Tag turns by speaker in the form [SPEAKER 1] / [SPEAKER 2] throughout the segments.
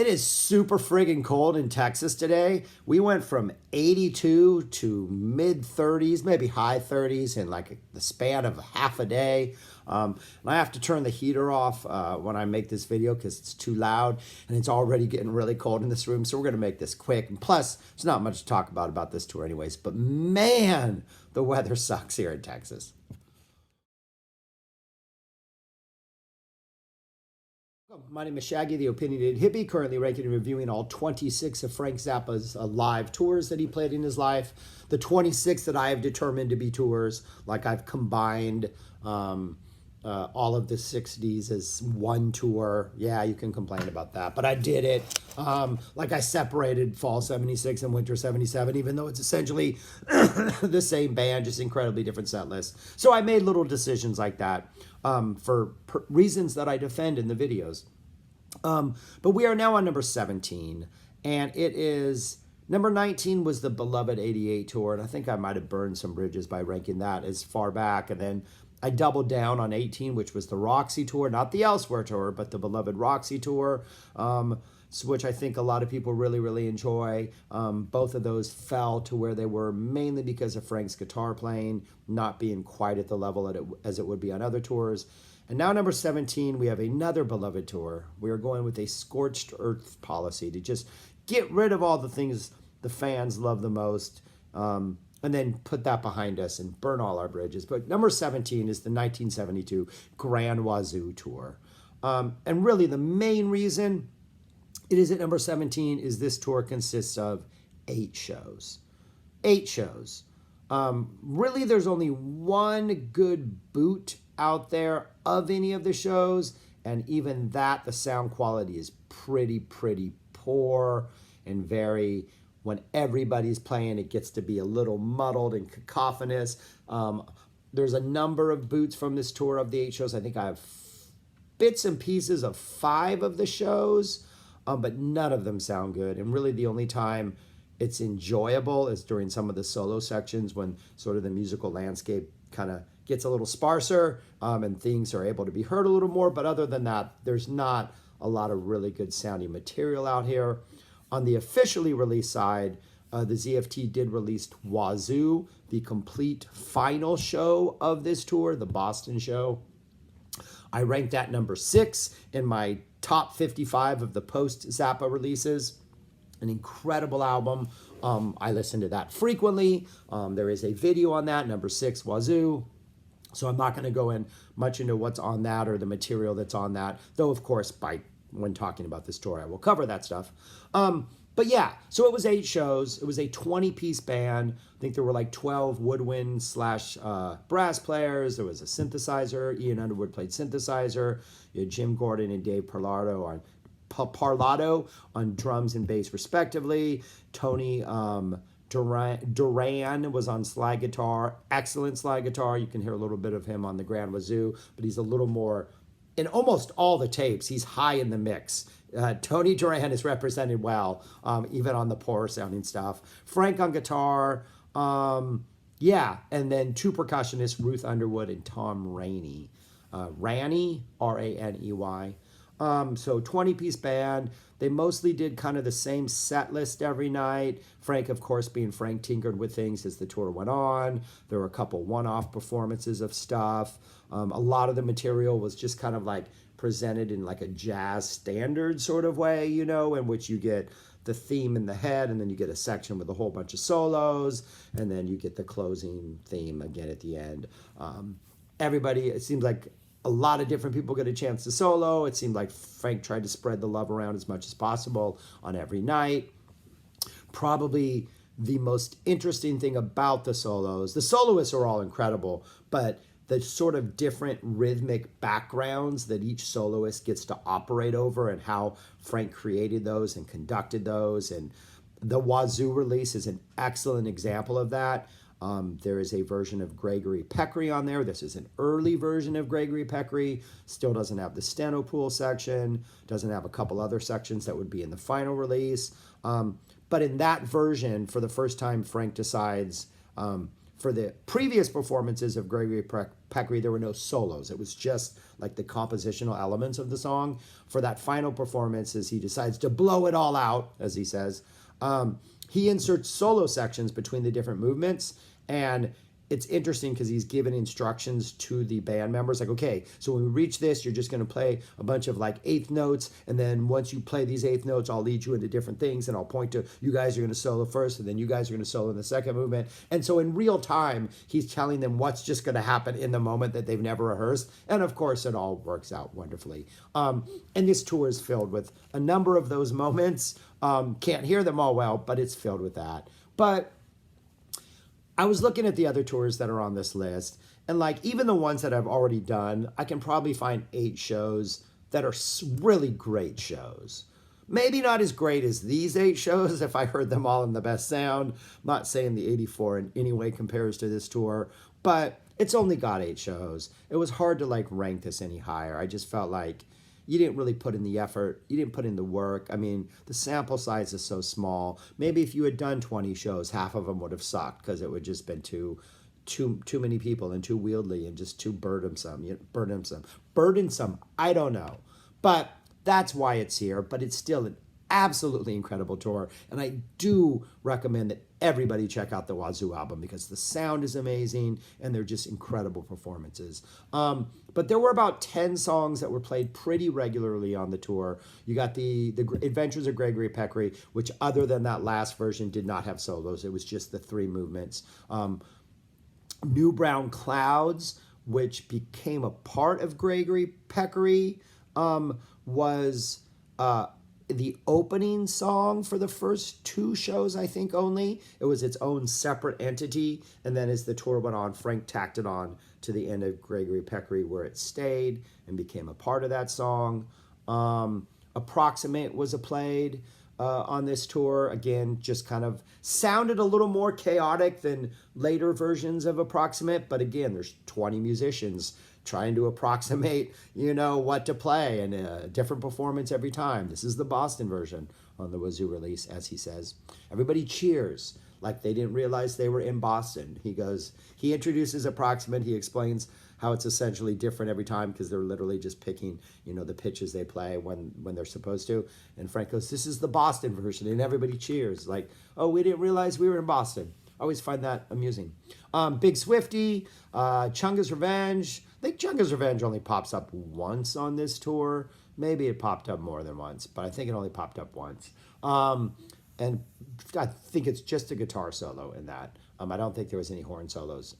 [SPEAKER 1] It is super friggin' cold in Texas today. We went from 82 to mid 30s, maybe high 30s in like the span of half a day. And I have to turn the heater off when I make this video because it's too loud and it's already getting really cold in this room. So we're going to make this quick. And plus, there's not much to talk about this tour anyways. But man, the weather sucks here in Texas. My name is Shaggy, the Opinionated Hippie, currently ranking and reviewing all 26 of Frank Zappa's live tours that he played in his life. The 26 that I have determined to be tours, like I've combined all of the 60s as one tour. Yeah, you can complain about that, but I did it. Like I separated Fall 76 and Winter 77, even though it's essentially the same band, just incredibly different set lists. So I made little decisions like that for reasons that I defend in the videos. But we are now on number 17, and it is, number 19 was the beloved 88 tour, and I think I might have burned some bridges by ranking that as far back, and then I doubled down on 18, which was the Roxy tour, not the Elsewhere tour, but the beloved Roxy tour, which I think a lot of people really, really enjoy. Both of those fell to where they were mainly because of Frank's guitar playing not being quite at the level as it would be on other tours. And now number 17, we have another beloved tour. We are going with a scorched earth policy to just get rid of all the things the fans love the most, and then put that behind us and burn all our bridges. But number 17 is the 1972 Grand Wazoo Tour. And really the main reason it is at number 17 is this tour consists of 8 shows. 8 shows. Really, there's only one good boot out there of any of the shows, and even that, the sound quality is pretty poor and very, when everybody's playing, it gets to be a little muddled and cacophonous. There's a number of boots from this tour of the 8 shows. I think I have bits and pieces of 5 of the shows, but none of them sound good. And really the only time it's enjoyable is during some of the solo sections when sort of the musical landscape kind of gets a little sparser and things are able to be heard a little more. But other than that, there's not a lot of really good sounding material out here. On the officially released side, the ZFT did release Wazoo, the complete final show of this tour, the Boston show. I ranked that number 6 in my top 55 of the post-Zappa releases. An incredible album. I listen to that frequently. There is a video on that, number 6, Wazoo. So I'm not going to go in much into what's on that or the material that's on that, though, of course, when talking about this tour, I will cover that stuff. But yeah, so it was 8 shows. It was a 20-piece band. I think there were like 12 woodwind / brass players. There was a synthesizer. Ian Underwood played synthesizer. You had Jim Gordon and Dave Parlato on drums and bass respectively. Tony Duran was on slide guitar, excellent slide guitar. You can hear a little bit of him on the Grand Wazoo, but he's a little more, in almost all the tapes, he's high in the mix. Tony Duran is represented well, even on the poorer sounding stuff. Frank on guitar, yeah, and then 2 percussionists, Ruth Underwood and Tom Rainey. Raney, R-A-N-E-Y. So 20-piece band. They mostly did kind of the same set list every night. Frank, of course, being Frank, tinkered with things as the tour went on. There were a couple one-off performances of stuff. A lot of the material was just kind of like presented in like a jazz standard sort of way, you know, in which you get the theme in the head, and then you get a section with a whole bunch of solos, and then you get the closing theme again at the end. Everybody, it seems like a lot of different people get a chance to solo. It seemed like Frank tried to spread the love around as much as possible on every night. Probably the most interesting thing about the soloists are all incredible, but the sort of different rhythmic backgrounds that each soloist gets to operate over and how Frank created those and conducted those. And the Wazoo release is an excellent example of that. There is a version of Gregory Peccary on there. This is an early version of Gregory Peccary. Still doesn't have the steno pool section. Doesn't have a couple other sections that would be in the final release. But in that version, for the first time, Frank decides for the previous performances of Gregory Peccary, there were no solos. It was just like the compositional elements of the song. For that final performance, as he decides to blow it all out, as he says, he inserts solo sections between the different movements. And it's interesting because he's given instructions to the band members, like, okay, so when we reach this, you're just going to play a bunch of like eighth notes, and then once you play these eighth notes, I'll lead you into different things, and I'll point to, you guys are going to solo first, and then you guys are going to solo in the second movement. And so in real time, he's telling them what's just going to happen in the moment that they've never rehearsed, and of course, it all works out wonderfully. And this tour is filled with a number of those moments. Can't hear them all well, but it's filled with that. But I was looking at the other tours that are on this list, and like even the ones that I've already done, I can probably find 8 shows that are really great shows. Maybe not as great as these 8 shows if I heard them all in the best sound. I'm not saying the 84 in any way compares to this tour, but it's only got 8 shows. It was hard to like rank this any higher. I just felt like you didn't really put in the effort. You didn't put in the work. I mean, the sample size is so small. Maybe if you had done 20 shows, half of them would have sucked because it would just been too many people and too wieldy and just too burdensome. Burdensome. I don't know. But that's why it's here. But it's still an absolutely incredible tour. And I do recommend that everybody check out the Wazoo album because the sound is amazing and they're just incredible performances. But there were about 10 songs that were played pretty regularly on the tour. You got the Adventures of Gregory Peccary, which other than that last version did not have solos. It was just the 3 movements. New Brown Clouds, which became a part of Gregory Peccary, was the opening song for the first 2 shows, I think only. It was its own separate entity. And then as the tour went on, Frank tacked it on to the end of Gregory Peccary where it stayed and became a part of that song. Approximate was played on this tour. Again, just kind of sounded a little more chaotic than later versions of Approximate. But again, there's 20 musicians trying to approximate, what to play, and a different performance every time. This is the Boston version on the Wazoo release, as he says. Everybody cheers like they didn't realize they were in Boston. He introduces Approximate. He explains how it's essentially different every time because they're literally just picking, the pitches they play when they're supposed to. And Frank goes, this is the Boston version, and everybody cheers like, oh, we didn't realize we were in Boston. I always find that amusing. Big Swifty, Chunga's Revenge. I think Chunga's Revenge only pops up once on this tour. Maybe it popped up more than once, but I think it only popped up once. And I think it's just a guitar solo in that. I don't think there was any horn solos.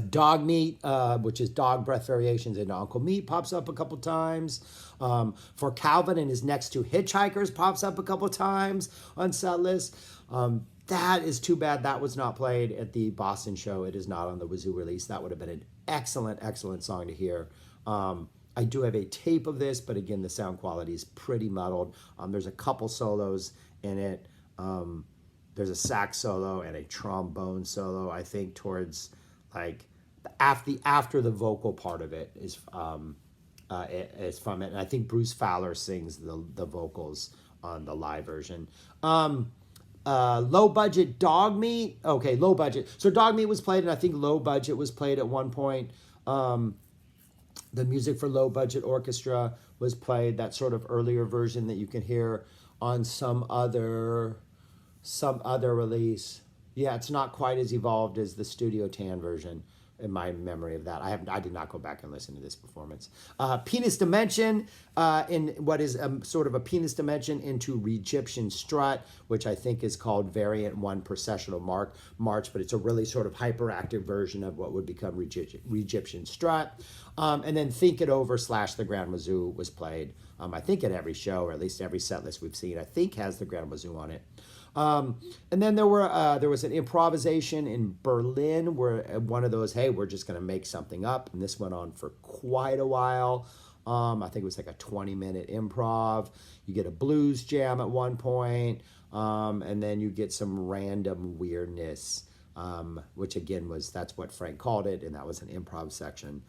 [SPEAKER 1] Dog Meat, which is Dog Breath Variations into Uncle Meat, pops up a couple times. For Calvin and His Next 2 Hitchhikers pops up a couple times on setlist. That is too bad that was not played at the Boston show. It is not on the Wazoo release. That would have been an excellent, excellent song to hear. I do have a tape of this, but again, the sound quality is pretty muddled. There's a couple solos in it. There's a sax solo and a trombone solo, I think, towards like after the vocal part of it is from it. And I think Bruce Fowler sings the vocals on the live version. Low Budget Dog Meat. Okay, Low Budget. So Dog Meat was played, and I think Low Budget was played at one point. The music for Low Budget Orchestra was played, that sort of earlier version that you can hear on some other release. Yeah, it's not quite as evolved as the Studio Tan version in my memory of that. I did not go back and listen to this performance. Penis Dimension, in what is sort of a penis dimension into Egyptian Strut, which I think is called Variant 1 Processional March, but it's a really sort of hyperactive version of what would become Egyptian Strut. And then Think It Over / the Grand Wazoo was played, I think at every show, or at least every set list we've seen, I think has the Grand Wazoo on it. And then there was an improvisation in Berlin where one of those, hey, we're just going to make something up. And this went on for quite a while. I think it was like a 20-minute improv. You get a blues jam at one point, and then you get some random weirdness, which again that's what Frank called it, and that was an improv section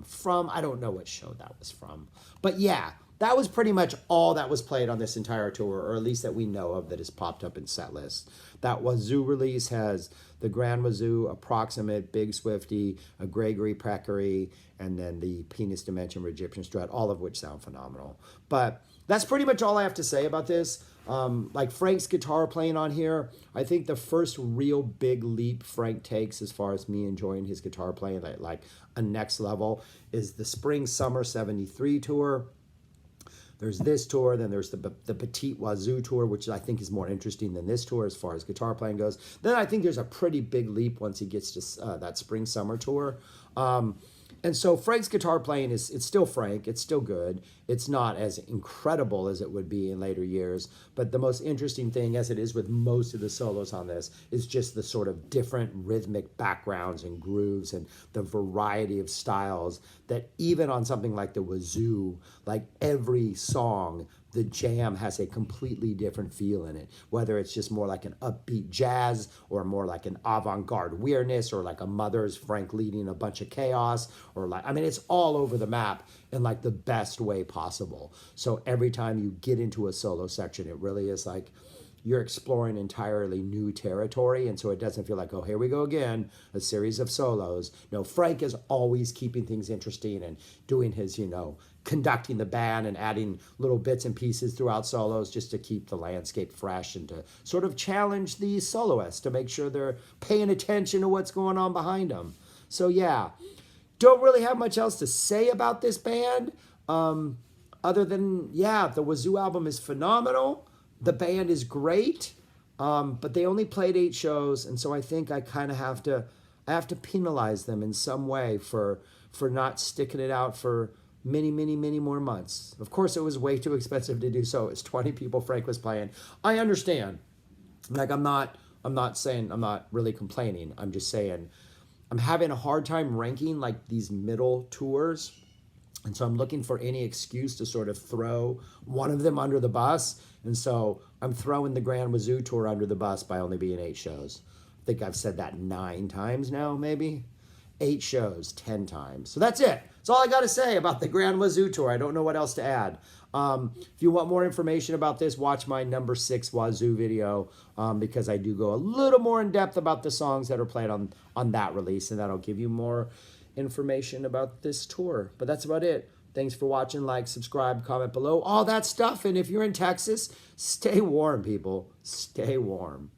[SPEAKER 1] from, I don't know what show that was from. But yeah, that was pretty much all that was played on this entire tour, or at least that we know of that has popped up in setlist. That Wazoo release has the Grand Wazoo, Approximate, Big Swifty, a Gregory Peccary, and then the Penis Dimension Egyptian Strut, all of which sound phenomenal. But that's pretty much all I have to say about this. Like Frank's guitar playing on here, I think the first real big leap Frank takes as far as me enjoying his guitar playing, like a next level, is the Spring Summer 73 tour. There's this tour, then there's the Petite Wazoo tour, which I think is more interesting than this tour as far as guitar playing goes. Then I think there's a pretty big leap once he gets to that Spring Summer tour. And so Frank's guitar playing it's still Frank, it's still good. It's not as incredible as it would be in later years, but the most interesting thing, as it is with most of the solos on this, is just the sort of different rhythmic backgrounds and grooves and the variety of styles that even on something like the Wazoo, like every song, the jam has a completely different feel in it, whether it's just more like an upbeat jazz or more like an avant-garde weirdness or like a Mother's Frank leading a bunch of chaos, or like, I mean, it's all over the map in like the best way possible. So every time you get into a solo section, it really is like you're exploring entirely new territory, and so it doesn't feel like, oh, here we go again, a series of solos. No, Frank is always keeping things interesting and doing his, conducting the band and adding little bits and pieces throughout solos just to keep the landscape fresh and to sort of challenge the soloists to make sure they're paying attention to what's going on behind them. So yeah, don't really have much else to say about this band other than, yeah, the Wazoo album is phenomenal. The band is great, but they only played 8 shows, and so I think I kind of have to penalize them in some way for not sticking it out for many, many, many more months. Of course, it was way too expensive to do so. It's 20 people Frank was playing. I understand. Like, I'm not saying, I'm not really complaining. I'm just saying I'm having a hard time ranking like these middle tours. And so I'm looking for any excuse to sort of throw one of them under the bus. And so I'm throwing the Grand Wazoo Tour under the bus by only being 8 shows. I think I've said that 9 times now, maybe. 8 shows, 10 times. So that's it. That's all I got to say about the Grand Wazoo Tour. I don't know what else to add. If you want more information about this, watch my number 6 Wazoo video because I do go a little more in depth about the songs that are played on that release, and that'll give you more information about this tour. But that's about it. Thanks for watching. Like, subscribe, comment below, all that stuff. And if you're in Texas, stay warm, people. Stay warm.